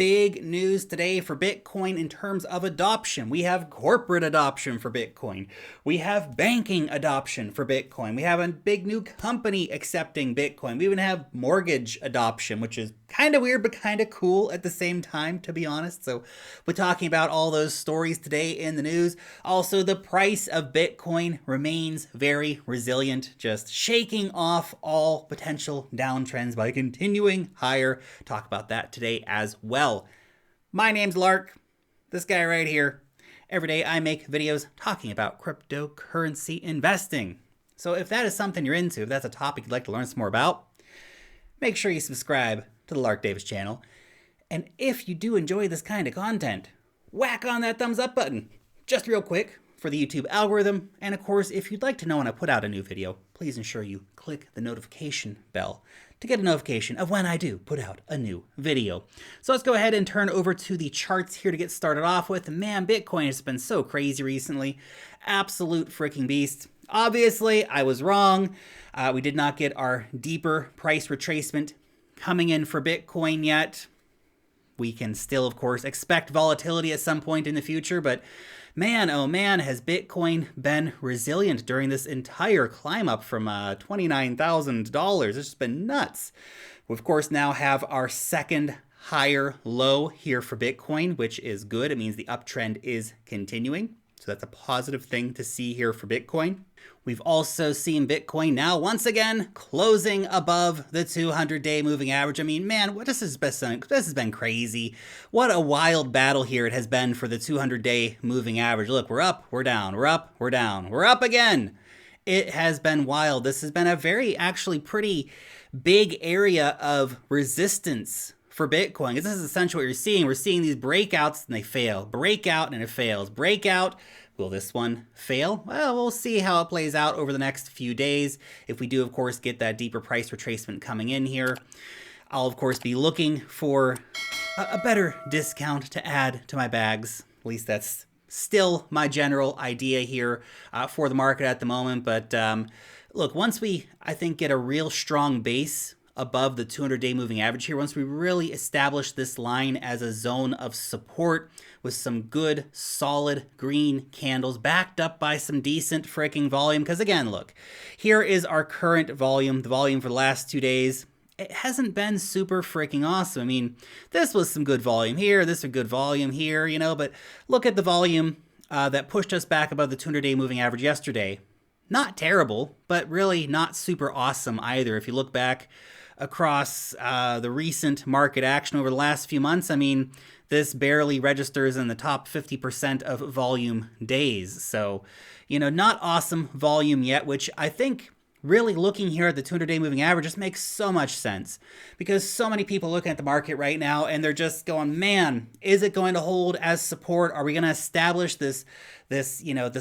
big news today for Bitcoin in terms of adoption. We have corporate adoption for Bitcoin. We have banking adoption for Bitcoin. We have a big new company accepting Bitcoin. We even have mortgage adoption, which is kind of weird, but kind of cool at the same time, to be honest. So we're talking about all those stories today in the news. Also, the price of Bitcoin remains very resilient, just shaking off all potential downtrends by continuing higher. Talk about that today as well. My name's Lark, this guy right here. Every day I make videos talking about cryptocurrency investing. So if that is something you're into, if that's a topic you'd like to learn some more about, make sure you subscribe to the Lark Davis channel. And if you do enjoy this kind of content, whack on that thumbs up button. Just real quick for the YouTube algorithm. And of course, if you'd like to know when I put out a new video, please ensure you click the notification bell to get a notification of when I do put out a new video. So let's go ahead and turn over to the charts here to get started off with. Man, Bitcoin has been so crazy recently. Absolute freaking beast. Obviously, I was wrong. We did not get our deeper price retracement coming in for Bitcoin yet. We can still, of course, expect volatility at some point in the future, but man, oh man, has Bitcoin been resilient during this entire climb up from $29,000. It's just been nuts. We, of course, now have our second higher low here for Bitcoin, which is good. It means the uptrend is continuing. So that's a positive thing to see here for Bitcoin. We've also seen Bitcoin now once again closing above the 200-day moving average. I mean, man, this has been crazy. What a wild battle here it has been for the 200-day moving average. Look, we're up, we're down, we're up, we're down, we're up again. It has been wild. This has been a very, actually pretty big area of resistance for Bitcoin. This is essentially what you're seeing. We're seeing these breakouts and they fail. Breakout and it fails. Breakout. Will this one fail? Well, we'll see how it plays out over the next few days. If we do, of course, get that deeper price retracement coming in here, I'll, of course, be looking for a better discount to add to my bags. At least that's still my general idea here for the market at the moment. But look, once we, I think, get a real strong base above the 200-day moving average here, once we really establish this line as a zone of support with some good, solid green candles backed up by some decent freaking volume. Because again, look, here is our current volume, the volume for the last 2 days. It hasn't been super freaking awesome. I mean, this was some good volume here, this is a good volume here, you know, but look at the volume that pushed us back above the 200-day moving average yesterday. Not terrible, but really not super awesome either. If you look back across the recent market action over the last few months, I mean, this barely registers in the top 50% of volume days. So, you know, not awesome volume yet, which I think really looking here at the 200-day moving average just makes so much sense because so many people looking at the market right now and they're just going, man, is it going to hold as support? Are we going to establish this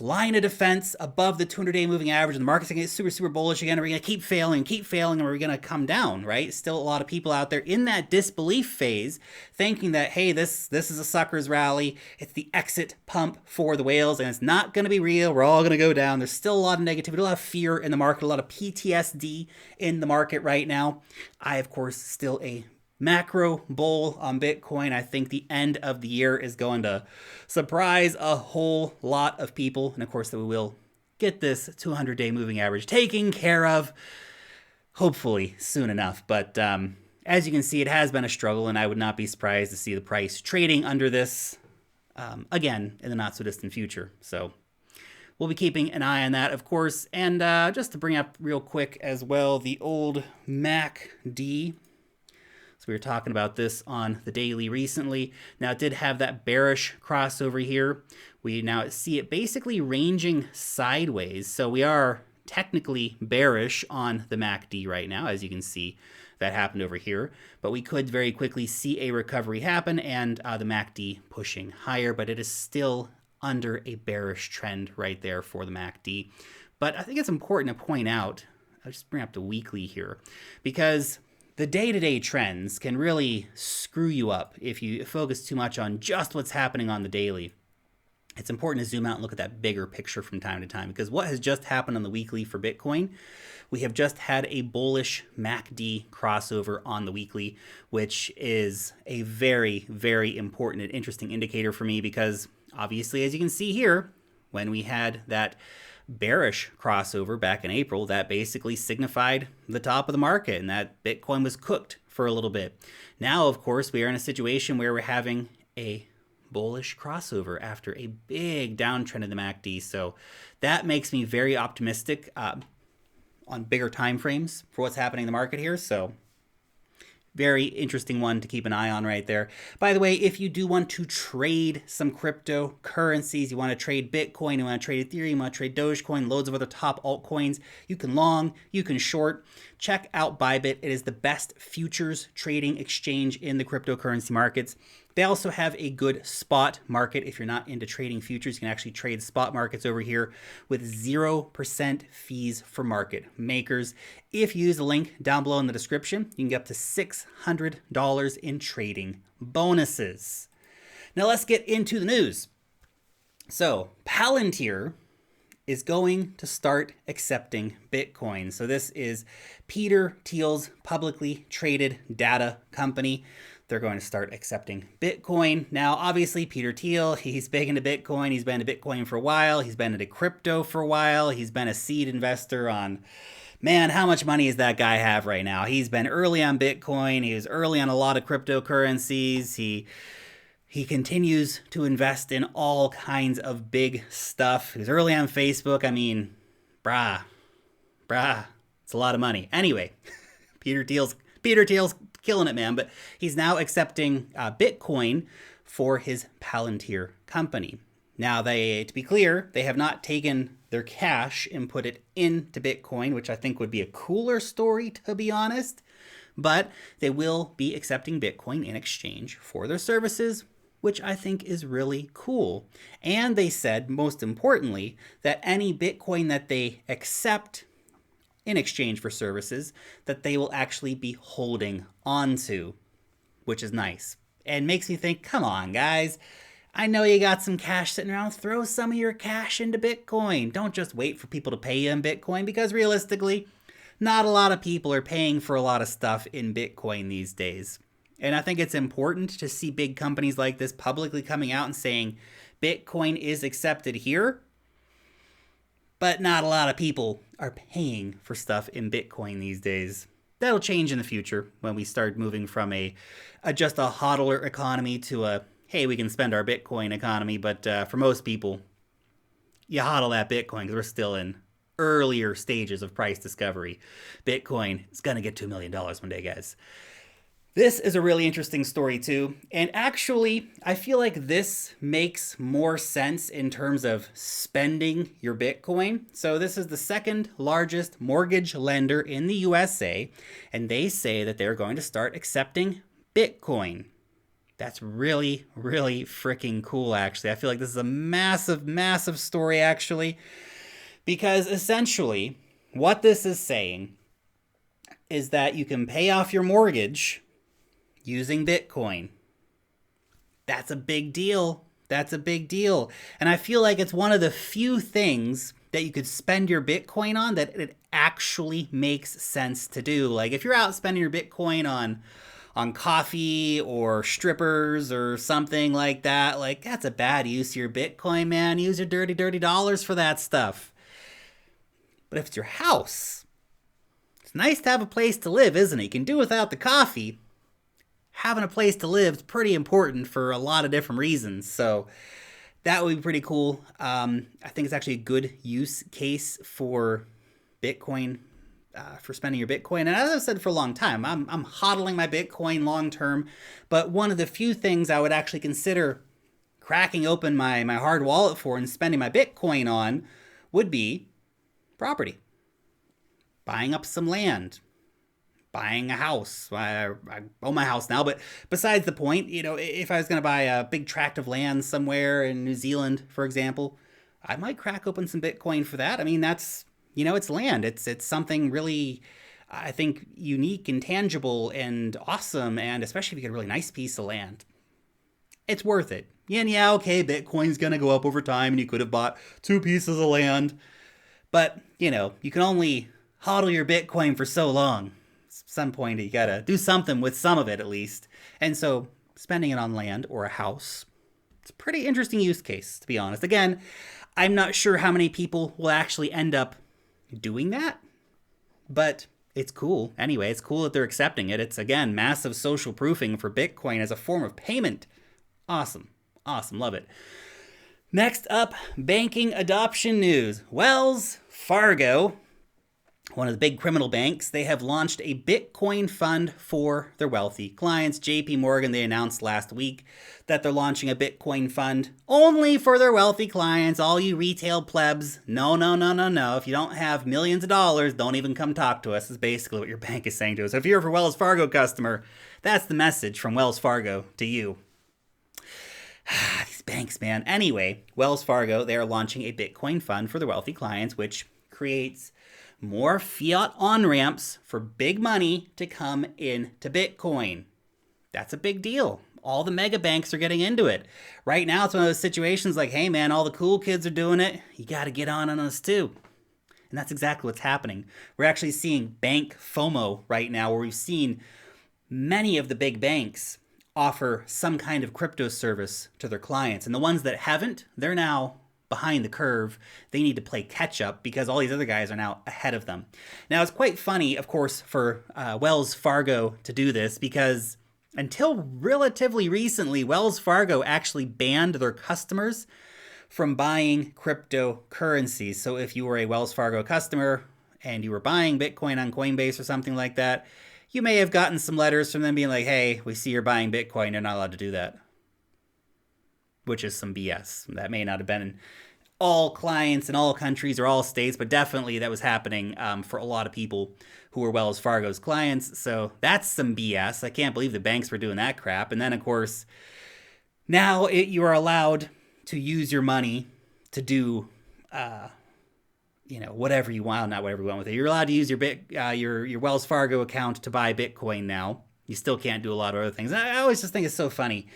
line of defense above the 200-day moving average? And the market's going to get super, super bullish again. Are we going to keep failing, and are we going to come down, right? Still a lot of people out there in that disbelief phase thinking that, hey, this is a sucker's rally. It's the exit pump for the whales and it's not going to be real. We're all going to go down. There's still a lot of negativity, a lot of fear in the market, a lot of PTSD in the market right now. I, of course, still a macro bull on Bitcoin. I think the end of the year is going to surprise a whole lot of people. And of course, that we will get this 200-day moving average taken care of, hopefully soon enough. But as you can see, it has been a struggle, and I would not be surprised to see the price trading under this again in the not so distant future. So we'll be keeping an eye on that, of course. And just to bring up real quick as well, the old MACD. So we were talking about this on the daily recently. Now it did have that bearish crossover here. We now see it basically ranging sideways. So we are technically bearish on the MACD right now, as you can see. That happened over here, but we could very quickly see a recovery happen and the MACD pushing higher, but it is still under a bearish trend right there for the MACD. But I think it's important to point out, I'll just bring up the weekly here, because the day-to-day trends can really screw you up if you focus too much on just what's happening on the daily. it's important to zoom out and look at that bigger picture from time to time, because what has just happened on the weekly for Bitcoin, we have just had a bullish MACD crossover on the weekly, which is a very, very important and interesting indicator for me, because obviously, as you can see here, when we had that bearish crossover back in April, that basically signified the top of the market and that Bitcoin was cooked for a little bit. Now, of course, we are in a situation where we're having a bullish crossover after a big downtrend in the MACD. So that makes me very optimistic on bigger time frames for what's happening in the market here. So very interesting one to keep an eye on right there. By the way, if you do want to trade some cryptocurrencies, you want to trade Bitcoin, you want to trade Ethereum, you want to trade Dogecoin, loads of other top altcoins, you can long, you can short. Check out Bybit. It is the best futures trading exchange in the cryptocurrency markets. They also have a good spot market. If you're not into trading futures, you can actually trade spot markets over here with 0% fees for market makers. If you use the link down below in the description, you can get up to $600 in trading bonuses. Now let's get into the news. So Palantir is going to start accepting Bitcoin. So this is Peter Thiel's publicly traded data company. They're going to start accepting Bitcoin. Now, obviously, Peter Thiel, he's big into Bitcoin. He's been into Bitcoin for a while. He's been into crypto for a while. He's been a seed investor on, man, how much money does that guy have right now? He's been early on Bitcoin. He was early on a lot of cryptocurrencies. He continues to invest in all kinds of big stuff. He was early on Facebook. I mean, brah, it's a lot of money. Anyway, Peter Thiel's killing it, man. But he's now accepting Bitcoin for his Palantir company. Now, to be clear, they have not taken their cash and put it into Bitcoin, which I think would be a cooler story, to be honest. But they will be accepting Bitcoin in exchange for their services, which I think is really cool. And they said, most importantly, that any Bitcoin that they accept in exchange for services, that they will actually be holding onto, which is nice. And makes me think, come on, guys. I know you got some cash sitting around. Throw some of your cash into Bitcoin. Don't just wait for people to pay you in Bitcoin, because realistically, not a lot of people are paying for a lot of stuff in Bitcoin these days. And I think it's important to see big companies like this publicly coming out and saying Bitcoin is accepted here, but not a lot of people are paying for stuff in Bitcoin these days. That'll change in the future when we start moving from just a hodler economy to a, hey, we can spend our Bitcoin economy. But for most people, you hodl that Bitcoin because we're still in earlier stages of price discovery. Bitcoin is going to get to $1 million one day, guys. This is a really interesting story too, and actually, I feel like this makes more sense in terms of spending your Bitcoin. So this is the second largest mortgage lender in the USA, and they say that they're going to start accepting Bitcoin. That's really, really freaking cool, actually. I feel like this is a massive, massive story, actually, because essentially, what this is saying is that you can pay off your mortgage using Bitcoin. That's a big deal. That's a big deal. And I feel like it's one of the few things that you could spend your Bitcoin on that it actually makes sense to do. Like if you're out spending your Bitcoin on coffee or strippers or something like that, like that's a bad use of your Bitcoin, man. Use your dirty, dirty dollars for that stuff. But if it's your house, it's nice to have a place to live, isn't it? You can do without the coffee. Having a place to live is pretty important for a lot of different reasons. So that would be pretty cool. I think it's actually a good use case for Bitcoin, for spending your Bitcoin. And as I've said for a long time, I'm hodling my Bitcoin long term. But one of the few things I would actually consider cracking open my hard wallet for and spending my Bitcoin on would be property. Buying up some land. Buying a house. I own my house now, but besides the point, if I was going to buy a big tract of land somewhere in New Zealand, for example, I might crack open some Bitcoin for that. I mean, that's, it's land. It's something really, I think, unique and tangible and awesome, and especially if you get a really nice piece of land. it's worth it. And yeah, okay, Bitcoin's gonna go up over time and you could have bought 2 pieces of land. But, you can only hodl your Bitcoin for so long. At some point, you gotta do something with some of it at least. And so, spending it on land or a house, it's a pretty interesting use case, to be honest. Again, I'm not sure how many people will actually end up doing that, but it's cool. Anyway, it's cool that they're accepting it. It's, again, massive social proofing for Bitcoin as a form of payment. Awesome. Awesome. Love it. Next up, banking adoption news. Wells Fargo, one of the big criminal banks, they have launched a Bitcoin fund for their wealthy clients. JP Morgan, they announced last week that they're launching a Bitcoin fund only for their wealthy clients, all you retail plebs. No, no, no, no, no. If you don't have millions of dollars, don't even come talk to us, is basically what your bank is saying to us. So if you're a Wells Fargo customer, that's the message from Wells Fargo to you. These banks, man. Anyway, Wells Fargo, they are launching a Bitcoin fund for their wealthy clients, which creates more fiat on-ramps for big money to come into Bitcoin. That's a big deal. All the mega banks are getting into it. Right now, it's one of those situations like, hey, man, all the cool kids are doing it. You got to get on us too. And that's exactly what's happening. We're actually seeing bank FOMO right now, where we've seen many of the big banks offer some kind of crypto service to their clients. And the ones that haven't, they're now behind the curve. They need to play catch up because all these other guys are now ahead of them. Now, it's quite funny, of course, for Wells Fargo to do this because until relatively recently, Wells Fargo actually banned their customers from buying cryptocurrencies. So if you were a Wells Fargo customer and you were buying Bitcoin on Coinbase or something like that, you may have gotten some letters from them being like, hey, we see you're buying Bitcoin. You're not allowed to do that. Which is some BS. That may not have been in all clients in all countries or all states, but definitely that was happening for a lot of people who were Wells Fargo's clients. So that's some BS. I can't believe the banks were doing that crap. And then, of course, now you are allowed to use your money to do whatever you want, not whatever you want with it. You're allowed to use your Wells Fargo account to buy Bitcoin now. You still can't do a lot of other things. I always just think it's so funny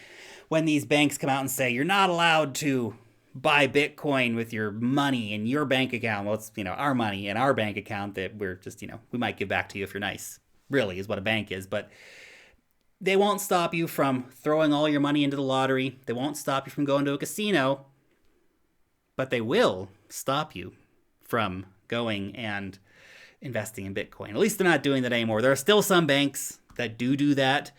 when these banks come out and say, you're not allowed to buy Bitcoin with your money in your bank account. Well, it's, our money in our bank account that we're just, we might give back to you if you're nice, really is what a bank is. But they won't stop you from throwing all your money into the lottery. They won't stop you from going to a casino, but they will stop you from going and investing in Bitcoin. At least they're not doing that anymore. There are still some banks that do that,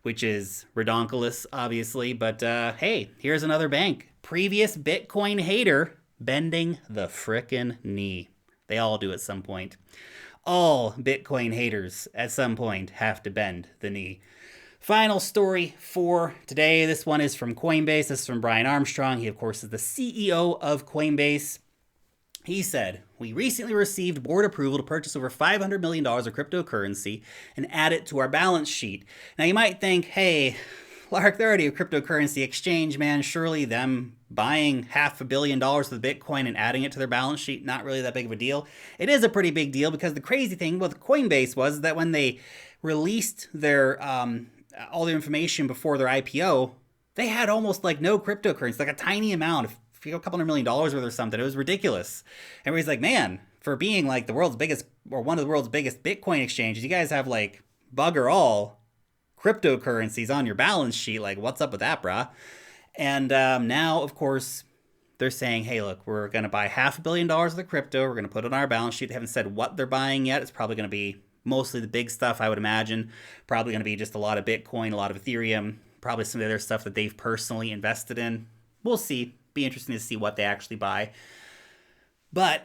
which is redonkulous, obviously. But hey, here's another bank. Previous Bitcoin hater bending the frickin' knee. They all do at some point. All Bitcoin haters at some point have to bend the knee. Final story for today. This one is from Coinbase. This is from Brian Armstrong. He, of course, is the CEO of Coinbase. He said, we recently received board approval to purchase over $500 million of cryptocurrency and add it to our balance sheet. Now, you might think, hey, Lark, they're already a cryptocurrency exchange, man. Surely them buying $500 million of Bitcoin and adding it to their balance sheet, not really that big of a deal. It is a pretty big deal because the crazy thing with Coinbase was that when they released their all their information before their IPO, they had almost like no cryptocurrency, like a tiny amount, a couple $100 million worth or something. It was ridiculous. Everybody's like, man, for being like the world's biggest or one of the world's biggest Bitcoin exchanges, you guys have like bugger all cryptocurrencies on your balance sheet. Like, what's up with that, brah? And now, of course, they're saying, hey, look, we're going to buy $500 million of the crypto. We're going to put it on our balance sheet. They haven't said what they're buying yet. It's probably going to be mostly the big stuff, I would imagine. Probably going to be just a lot of Bitcoin, a lot of Ethereum, probably some of the other stuff that they've personally invested in. We'll see. Be interesting to see what they actually buy. But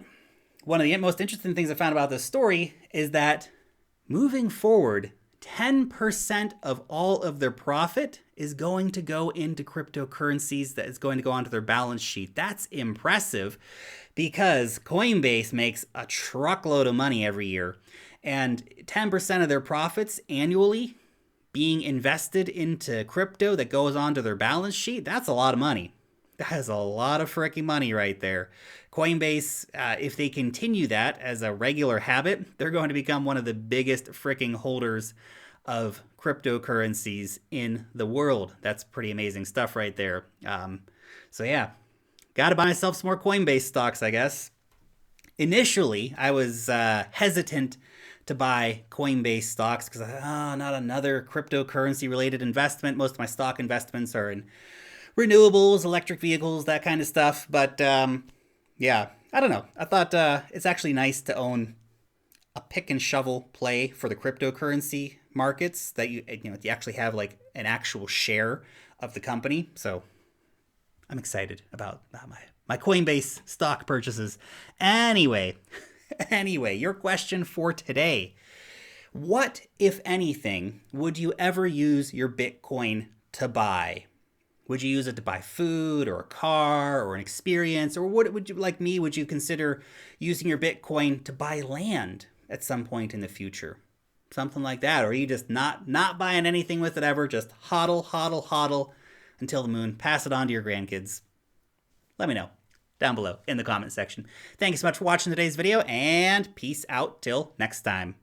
one of the most interesting things I found about this story is that moving forward, 10% of all of their profit is going to go into cryptocurrencies that is going to go onto their balance sheet. That's impressive because Coinbase makes a truckload of money every year. And 10% of their profits annually being invested into crypto that goes onto their balance sheet, that's a lot of money. That is a lot of freaking money right there. Coinbase, if they continue that as a regular habit, they're going to become one of the biggest freaking holders of cryptocurrencies in the world. That's pretty amazing stuff right there. So yeah, gotta buy myself some more Coinbase stocks, I guess. Initially, I was hesitant to buy Coinbase stocks because not another cryptocurrency related investment. Most of my stock investments are in renewables, electric vehicles, that kind of stuff. But yeah, I don't know. I thought it's actually nice to own a pick and shovel play for the cryptocurrency markets that you actually have like an actual share of the company. So I'm excited about my Coinbase stock purchases. Anyway, your question for today. What, if anything, would you ever use your Bitcoin to buy? Would you use it to buy food or a car or an experience? Or what would you, like me, would you consider using your Bitcoin to buy land at some point in the future? Something like that. Or are you just not buying anything with it ever? Just hodl until the moon. Pass it on to your grandkids. Let me know down below in the comment section. Thank you so much for watching today's video, and peace out till next time.